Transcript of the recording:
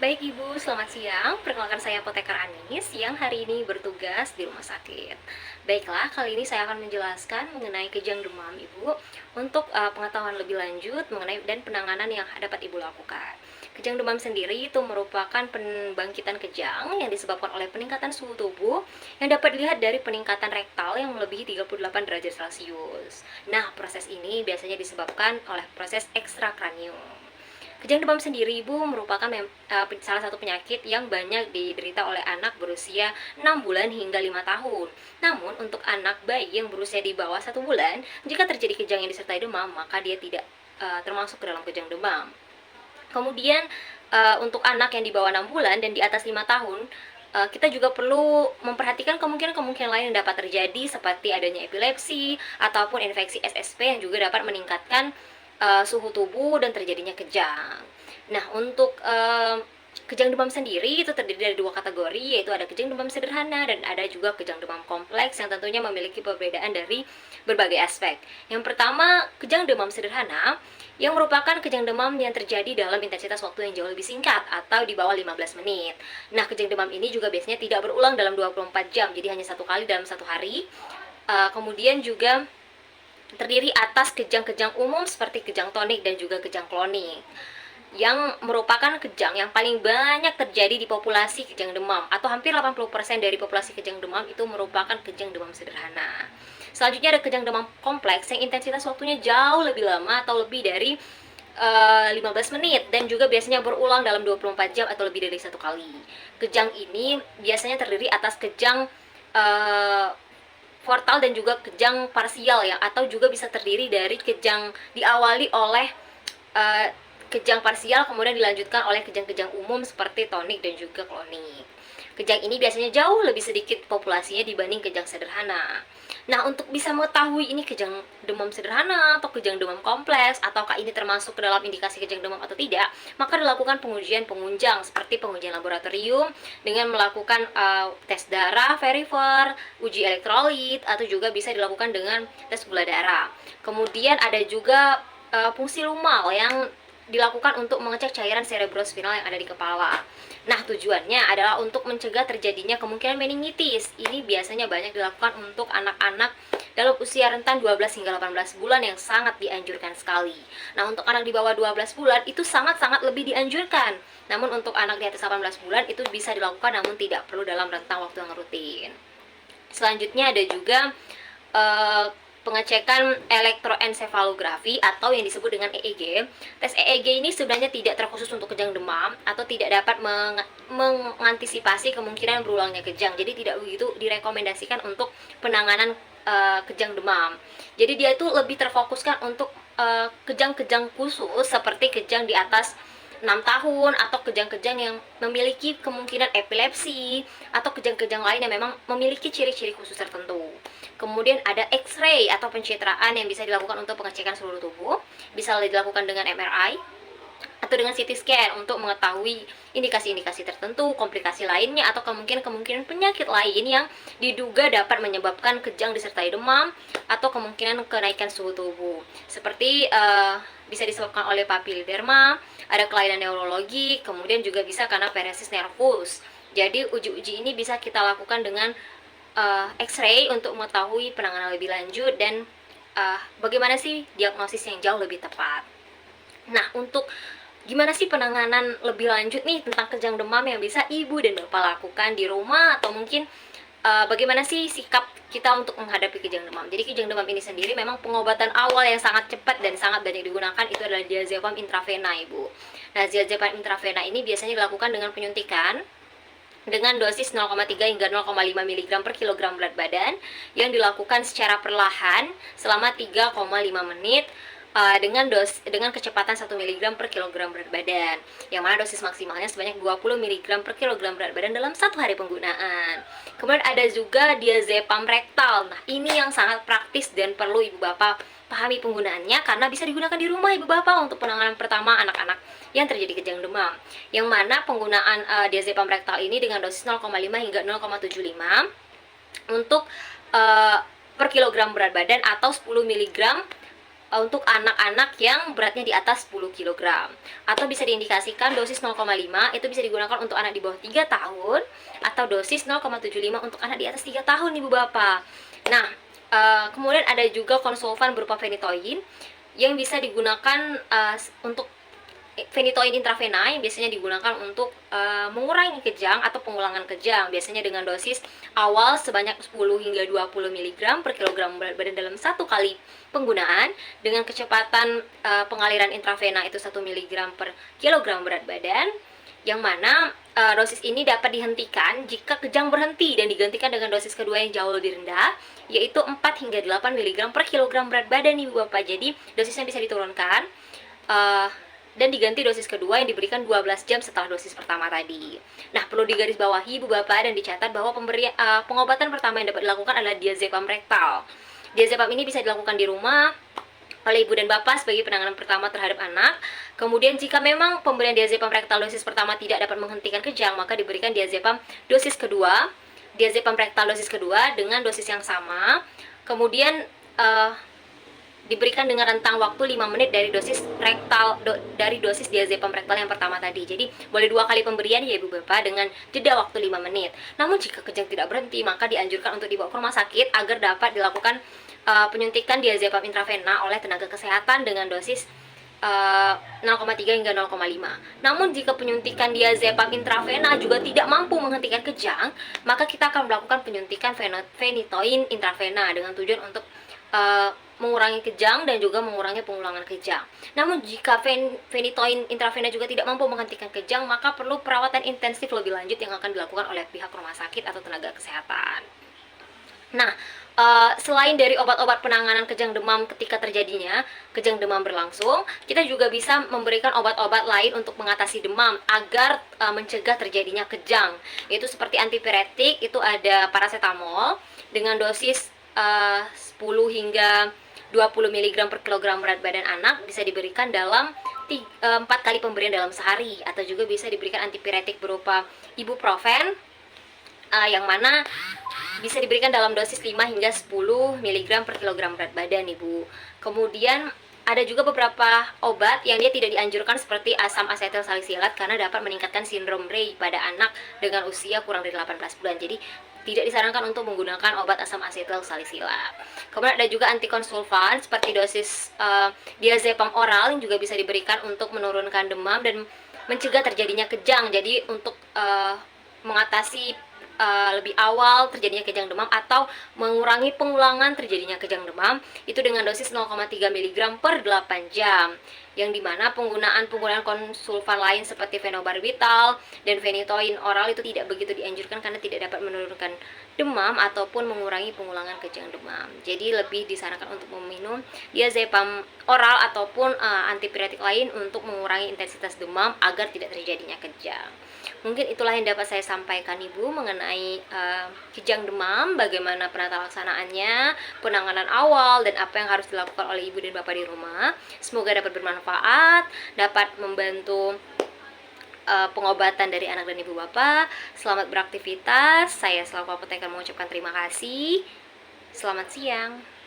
Baik Ibu, selamat siang. Perkenalkan saya Apoteker Anis yang hari ini bertugas di rumah sakit. Baiklah, kali ini saya akan menjelaskan mengenai kejang demam Ibu untuk pengetahuan lebih lanjut mengenai dan penanganan yang dapat Ibu lakukan. Kejang demam sendiri itu merupakan pembangkitan kejang yang disebabkan oleh peningkatan suhu tubuh yang dapat dilihat dari peningkatan rektal yang melebihi 38 derajat Celcius. Nah, proses ini biasanya disebabkan oleh proses ekstrakranium. Kejang demam sendiri Ibu merupakan salah satu penyakit yang banyak diderita oleh anak berusia 6 bulan hingga 5 tahun. Namun untuk anak bayi yang berusia di bawah 1 bulan, jika terjadi kejang yang disertai demam, maka dia tidak termasuk ke dalam kejang demam. Kemudian untuk anak yang di bawah 6 bulan dan di atas 5 tahun, kita juga perlu memperhatikan kemungkinan-kemungkinan lain yang dapat terjadi seperti adanya epilepsi ataupun infeksi SSP yang juga dapat meningkatkan suhu tubuh dan terjadinya kejang. Nah, untuk kejang demam sendiri itu terdiri dari dua kategori, yaitu ada kejang demam sederhana dan ada juga kejang demam kompleks yang tentunya memiliki perbedaan dari berbagai aspek. Yang pertama, kejang demam sederhana yang merupakan kejang demam yang terjadi dalam intensitas waktu yang jauh lebih singkat atau di bawah 15 menit. Nah, kejang demam ini juga biasanya tidak berulang dalam 24 jam, jadi hanya satu kali dalam satu hari. Kemudian juga terdiri atas kejang-kejang umum seperti kejang tonik dan juga kejang klonik, yang merupakan kejang yang paling banyak terjadi di populasi kejang demam, atau hampir 80% dari populasi kejang demam itu merupakan kejang demam sederhana. Selanjutnya ada kejang demam kompleks yang intensitas waktunya jauh lebih lama atau lebih dari 15 menit dan juga biasanya berulang dalam 24 jam atau lebih dari satu kali. Kejang ini biasanya terdiri atas kejang fortal dan juga kejang parsial ya, atau juga bisa terdiri dari kejang diawali oleh kejang parsial kemudian dilanjutkan oleh kejang-kejang umum seperti tonik dan juga klonik. Kejang ini biasanya jauh lebih sedikit populasinya dibanding kejang sederhana. Nah, untuk bisa mengetahui ini kejang demam sederhana atau kejang demam kompleks, ataukah ini termasuk ke dalam indikasi kejang demam atau tidak, maka dilakukan pengujian penunjang seperti pengujian laboratorium dengan melakukan tes darah, verifer, uji elektrolit, atau juga bisa dilakukan dengan tes gula darah. Kemudian ada juga fungsi lumal yang dilakukan untuk mengecek cairan cerebrospinal yang ada di kepala. Nah, tujuannya adalah untuk mencegah terjadinya kemungkinan meningitis. Ini biasanya banyak dilakukan untuk anak-anak dalam usia rentan 12 hingga 18 bulan yang sangat dianjurkan sekali. Nah, untuk anak di bawah 12 bulan itu sangat-sangat lebih dianjurkan. Namun untuk anak di atas 18 bulan itu bisa dilakukan namun tidak perlu dalam rentang waktu yang rutin. Selanjutnya ada juga pengecekan elektroensefalografi atau yang disebut dengan EEG. Tes EEG ini sebenarnya tidak terkhusus untuk kejang demam atau tidak dapat mengantisipasi kemungkinan berulangnya kejang. Jadi tidak begitu direkomendasikan untuk penanganan kejang demam. Jadi dia itu lebih terfokuskan untuk kejang-kejang khusus seperti kejang di atas 6 tahun atau kejang-kejang yang memiliki kemungkinan epilepsi atau kejang-kejang lain yang memang memiliki ciri-ciri khusus tertentu. Kemudian ada X-ray atau pencitraan yang bisa dilakukan untuk pengecekan seluruh tubuh, bisa dilakukan dengan MRI atau dengan CT scan untuk mengetahui indikasi-indikasi tertentu, komplikasi lainnya, atau kemungkinan-kemungkinan penyakit lain yang diduga dapat menyebabkan kejang disertai demam atau kemungkinan kenaikan suhu tubuh. Seperti bisa disebabkan oleh papiliderma, ada kelainan neurologi, kemudian juga bisa karena paresis nervus. Jadi uji-uji ini bisa kita lakukan dengan X-ray untuk mengetahui penanganan lebih lanjut dan bagaimana sih diagnosis yang jauh lebih tepat. Nah, untuk gimana sih penanganan lebih lanjut nih tentang kejang demam yang bisa ibu dan bapak lakukan di rumah, atau mungkin bagaimana sih sikap kita untuk menghadapi kejang demam. Jadi kejang demam ini sendiri memang pengobatan awal yang sangat cepat dan sangat banyak digunakan itu adalah diazepam intravena, Ibu. Nah, diazepam intravena ini biasanya dilakukan dengan penyuntikan dengan dosis 0,3 hingga 0,5 mg per kilogram berat badan yang dilakukan secara perlahan selama 3,5 menit dengan kecepatan 1 mg per kilogram berat badan, yang mana dosis maksimalnya sebanyak 20 mg per kilogram berat badan dalam satu hari penggunaan. Kemudian ada juga diazepam rektal. Nah, ini yang sangat praktis dan perlu ibu bapak pahami penggunaannya karena bisa digunakan di rumah ibu bapak untuk penanganan pertama anak-anak yang terjadi kejang demam, yang mana penggunaan diazepam rektal ini dengan dosis 0,5 hingga 0,75 untuk per kilogram berat badan atau 10 mg untuk anak-anak yang beratnya di atas 10 kg. Atau bisa diindikasikan dosis 0,5 itu bisa digunakan untuk anak di bawah 3 tahun, atau dosis 0,75 untuk anak di atas 3 tahun Ibu Bapak. Nah, kemudian ada juga konsulvan berupa phenytoin yang bisa digunakan untuk phenytoin intravena yang biasanya digunakan untuk mengurangi kejang atau pengulangan kejang, biasanya dengan dosis awal sebanyak 10 hingga 20 mg per kilogram berat badan dalam satu kali penggunaan, dengan kecepatan pengaliran intravena itu 1 mg per kilogram berat badan, yang mana dosis ini dapat dihentikan jika kejang berhenti dan digantikan dengan dosis kedua yang jauh lebih rendah, yaitu 4 hingga 8 mg per kilogram berat badan Ibu Bapak. Jadi dosisnya bisa diturunkan dan diganti dosis kedua yang diberikan 12 jam setelah dosis pertama tadi. Nah, perlu digarisbawahi Ibu Bapak dan dicatat bahwa pengobatan pertama yang dapat dilakukan adalah diazepam rektal. Diazepam ini bisa dilakukan di rumah oleh ibu dan bapak sebagai penanganan pertama terhadap anak. Kemudian jika memang pemberian diazepam rektal dosis pertama tidak dapat menghentikan kejang, maka diberikan diazepam dosis kedua, diazepam rektal dosis kedua dengan dosis yang sama. Kemudian diberikan dengan rentang waktu 5 menit dari dosis dosis diazepam rektal yang pertama tadi. Jadi boleh 2 kali pemberian ya Ibu Bapak dengan jeda waktu 5 menit. Namun jika kejang tidak berhenti, maka dianjurkan untuk dibawa ke rumah sakit agar dapat dilakukan penyuntikan diazepam intravena oleh tenaga kesehatan dengan dosis 0,3 hingga 0,5. Namun jika penyuntikan diazepam intravena juga tidak mampu menghentikan kejang, maka kita akan melakukan penyuntikan phenytoin intravena dengan tujuan untuk mengurangi kejang dan juga mengurangi pengulangan kejang. Namun jika phenytoin intravena juga tidak mampu menghentikan kejang, maka perlu perawatan intensif lebih lanjut yang akan dilakukan oleh pihak rumah sakit atau tenaga kesehatan. Nah, selain dari obat-obat penanganan kejang demam ketika terjadinya kejang demam berlangsung, kita juga bisa memberikan obat-obat lain untuk mengatasi demam agar mencegah terjadinya kejang, yaitu seperti antipiretik. Itu ada paracetamol dengan dosis 10 hingga 20 mg per kilogram berat badan anak, bisa diberikan dalam 4 kali pemberian dalam sehari. Atau juga bisa diberikan antipiretik berupa ibuprofen, yang mana bisa diberikan dalam dosis 5 hingga 10 mg per kilogram berat badan Ibu. Kemudian ada juga beberapa obat yang dia tidak dianjurkan seperti asam asetil salisilat karena dapat meningkatkan sindrom Rey pada anak dengan usia kurang dari 18 bulan. Jadi tidak disarankan untuk menggunakan obat asam asetil salisilat. Kemudian ada juga antikonsulvan seperti dosis diazepam oral yang juga bisa diberikan untuk menurunkan demam dan mencegah terjadinya kejang. Jadi untuk mengatasi lebih awal terjadinya kejang demam atau mengurangi pengulangan terjadinya kejang demam itu dengan dosis 0,3 mg per 8 jam, yang dimana penggunaan konsulvan lain seperti fenobarbital dan phenytoin oral itu tidak begitu dianjurkan karena tidak dapat menurunkan demam ataupun mengurangi pengulangan kejang demam. Jadi lebih disarankan untuk meminum diazepam oral ataupun antipiretik lain untuk mengurangi intensitas demam agar tidak terjadinya kejang. Mungkin itulah yang dapat saya sampaikan Ibu mengenai kejang demam, bagaimana penata laksanaannya, penanganan awal, dan apa yang harus dilakukan oleh Ibu dan Bapak di rumah. Semoga dapat bermanfaat, dapat membantu pengobatan dari anak dan Ibu Bapak. Selamat beraktivitas. Saya selaku apoteker mengucapkan terima kasih. Selamat siang.